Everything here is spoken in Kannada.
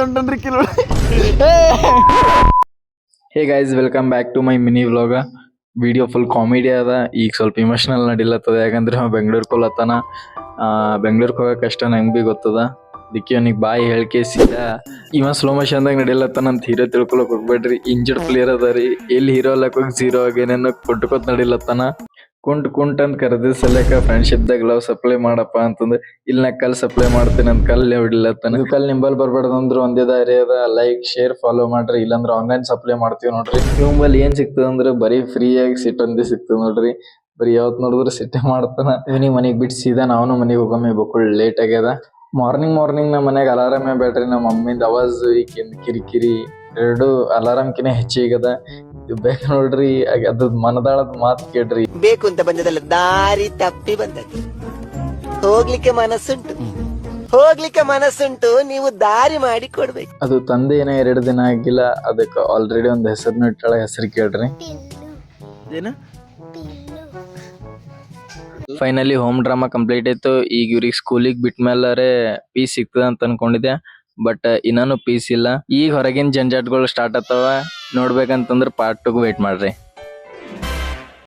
ಹೊಂಟನ್ರಿ kilo. Hey guys, welcome back to my mini vlog. Video full comedy ಅದ. ಈಗ ಸ್ವಲ್ಪ ಇಮೋಷನಲ್ ನಡಿಲತ್ತದ, ಯಾಕಂದ್ರೆ ಅವ ಬೆಂಗ್ಳೂರ್ಗೆ ಹೋಲತ್ತಾನ. ಬೆಂಗ್ಳೂರ್ಗೆ ಹೋಗೋ ಕಷ್ಟ ನಂಗೆ ಬಿ ಗೊತ್ತದ. ಅದಕ್ಕೆ ಅವನಿಗೆ ಬಾಯಿ ಹೇಳಿಕೆ ಸೀದಾ ಇವ ಸ್ಲೋ ಮೋಷನ್ದಾಗ ನಡಿಲತ್ತಾನ ಅಂತ ಹೀರೋ ತಿಳ್ಕೊಳಕ್ ಹೋಗ್ಬೇಡ್ರಿ. ಇಂಜರ್ಡ್ ಪ್ಲೇಯರ್ ಅದ ರೀ. ಎಲ್ಲಿ ಹೀರೋ ಅಲ್ಲಕ್ ಹೋಗಿ ಜೀರೋ ಆಗಿ ಏನೇನೋ ಕೊಟ್ಕೋತ್ ನಡಿಲತ್ತಾನ. ಕುಂಟ್ ಅಂತ ಕರೆದ ಸಲಕ ಫ್ರೆಂಡ್ಶಿಪ್ದಾಗ ಲವ್ ಸಪ್ಲೈ ಮಾಡಪ್ಪ ಅಂತಂದ್ರೆ ಇಲ್ಲಿ ನಾ ಕಲ್ ಸಪ್ಲೈ ಮಾಡ್ತೇನೆ ಅಂತ ಕಲ್ಲೇ ಹೊಡಿಲತ್ತಾನ. ಕಲ್ ನಿಂಬಲ್ ಬರ್ಬಾರ್ದಂದ್ರ ಒಂದೇ ದಾರಿ ಅದ. ಲೈಕ್, ಶೇರ್, ಫಾಲೋ ಮಾಡ್ರಿ. ಇಲ್ಲಾಂದ್ರೆ ಆನ್ಲೈನ್ ಸಪ್ಲೈ ಮಾಡ್ತೀವಿ ನೋಡ್ರಿ. ಇವಂಬಲ್ಲಿ ಏನ್ ಸಿಗ್ತದ ಅಂದ್ರೆ ಬರೀ ಫ್ರೀ ಆಗಿ ಸಿಟ್ ಅಂದಿ ಸಿಗ್ತದ ನೋಡ್ರಿ. ಬರೀ ಯಾವತ್ ನೋಡಿದ್ರೆ ಸಿಟ್ಟೆ ಮಾಡ್ತಾನ. ಇವನಿಗೆ ಮನೆಗ್ ಬಿಟ್ಟು ಸೀದಾ ನಾವನು ಮನೆಗೆ ಹೋಗಮ್ಮೆ ಬಕ್ಕುಳ್ ಲೇಟ್ ಆಗ್ಯದ. ಮಾರ್ನಿಂಗ್ ನಮ್ಮ ಮನ್ಯಾಗ ಅಲಾರಾಮೇ ಬೇಡ್ರಿ. ನಮ್ಮ ಮಮ್ಮಿಂದ ಅವಾಜ್ ಈಕಿಂದ ಕಿರಿಕಿರಿ ಎರಡು ಅಲಾರಾಮ್ಕಿನೇ ಹೆಚ್ಚಿಗದ. ಬೇಕು ನೋಡ್ರಿ, ಅದ್ ಮನದಾಳದ ಮಾತು ಕೇಳ್ರಿ. ಬೇಕು ಅಂತ ಬಂದದಲ್ಲ, ದಾರಿ ತಪ್ಪಿ ಬಂದದ್ದು. ಹೋಗ್ಲಿಕ್ಕೆ ಮನಸ್ಸುಂಟು, ನೀವು ದಾರಿ ಮಾಡಿ ಕೊಡ್ಬೇಕು. ಅದು ತಂದೆ ಏನೋ 2 ದಿನ ಆಗಿಲ್ಲ, ಅದಕ್ಕೆ ಆಲ್ರೆಡಿ ಒಂದು ಹೆಸರನ್ನ ಇಟ್ಟಾಳ. ಹೆಸರು ಕೇಳ್ರಿ. ಫೈನಲಿ ಹೋಮ್ ಡ್ರಾಮಾ ಕಂಪ್ಲೀಟ್ ಆಯ್ತು. ಈಗ ಇವ್ರಿಗೆ ಸ್ಕೂಲಿಗೆ ಬಿಟ್ಟ ಮೇಲಾರೆ ಪೀಸ್ ಸಿಗ್ತದ ಅಂತ ಅನ್ಕೊಂಡಿದ್ದೆ, ಬಟ್ ಇನ್ನೂ ಪೀಸ್ ಇಲ್ಲ. ಈಗ ಹೊರಗಿನ ಜಂಜಾಟ್ಗಳು ಸ್ಟಾರ್ಟ್ ಆಗ್ತಾವ. ನೋಡ್ಬೇಕಂತಂದ್ರೆ ಪಾರ್ಟ್ 2 ವೇಟ್ ಮಾಡ್ರಿ.